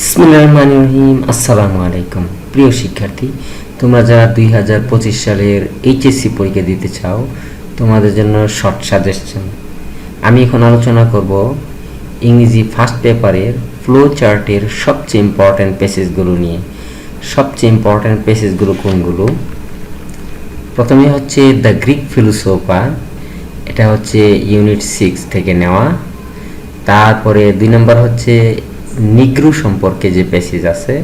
বিসমিল্লাহির রহমানির রহিম। আসসালামু আলাইকুম প্রিয় শিক্ষার্থী, তোমরা যারা 2025 সালের এইচএসসি পরীক্ষা দিতে চাও তোমাদের জন্য শর্ট সাজেশন। আমি এখন আলোচনা করব ইংরেজি ফার্স্ট পেপারের ফ্লো চার্টের সবচেয়ে ইম্পর্ট্যান্ট পেসেজগুলো নিয়ে। সবচেয়ে ইম্পর্ট্যান্ট পেসেজগুলো কোনগুলো? প্রথমে হচ্ছে দ্য গ্রিক ফিলোসোফার, এটা হচ্ছে ইউনিট 6 থেকে নেওয়া। তারপরে 2 নম্বর হচ্ছে নিগ্রো সম্পর্কে যে প্যাসেজ আছে,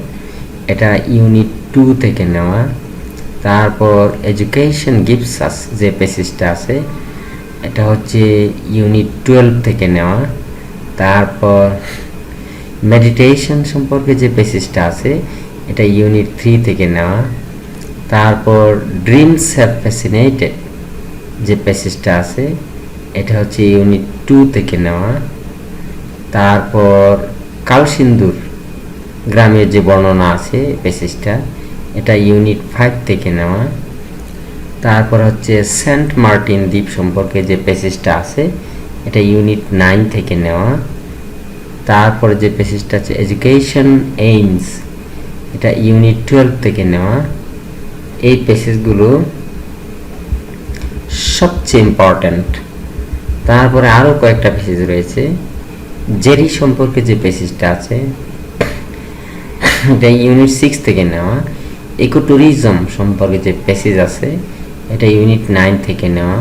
এটা ইউনিট 2 থেকে নেওয়া। তারপর এডুকেশন গিভস আস যে প্যাসেজটা আছে, এটা হচ্ছে ইউনিট 12 থেকে নেওয়া। তারপর মেডিটেশন সম্পর্কে যে প্যাসেজটা আছে, এটা ইউনিট 3 থেকে নেওয়া। তারপর ড্রিমস হ্যাভ ফ্যাসিনেটেড যে প্যাসেজটা আছে, এটা হচ্ছে ইউনিট 2 থেকে নেওয়া। তারপর কালসিন্দুর গ্রামের যে বর্ণনা আছে প্যাসেজটা, এটা ইউনিট 5 থেকে নেওয়া। তারপর হচ্ছে সেন্ট মার্টিন দ্বীপ সম্পর্কে যে প্যাসেজটা আছে, এটা ইউনিট 9 থেকে নেওয়া। তারপরে যে প্যাসেজটা আছে এডুকেশন এইমস, এটা ইউনিট 12 থেকে নেওয়া। এই প্যাসেজগুলো সবচেয়ে ইম্পর্ট্যান্ট। তারপরে আরও কয়েকটা প্যাসেজ রয়েছে। জেরি সম্পর্কে যে প্যাসেজটা আছে, এটা ইউনিট 6 থেকে নেওয়া। ইকোট্যুরিজম সম্পর্কে যে প্যাসেজ আছে, এটা ইউনিট 9 থেকে নেওয়া।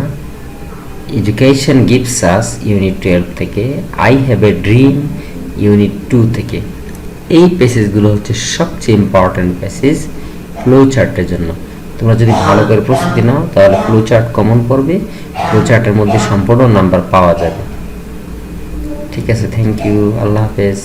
এডুকেশন গিভস আস ইউনিট 12 থেকে। I have a dream unit 2 থেকে। এই প্যাসেজগুলো হচ্ছে সবচেয়ে ইম্পর্ট্যান্ট প্যাসেজ ফ্লো চার্টের জন্য। তোমরা যদি ভালো করে প্রস্তুতি নাও তাহলে ফ্লো চার্ট কমন পড়বে, ফ্লো চার্টের মধ্যে সম্পূর্ণ নাম্বার পাওয়া যাবে। ঠিক আছে, থ্যাংক ইউ, আল্লাহ হাফেজ।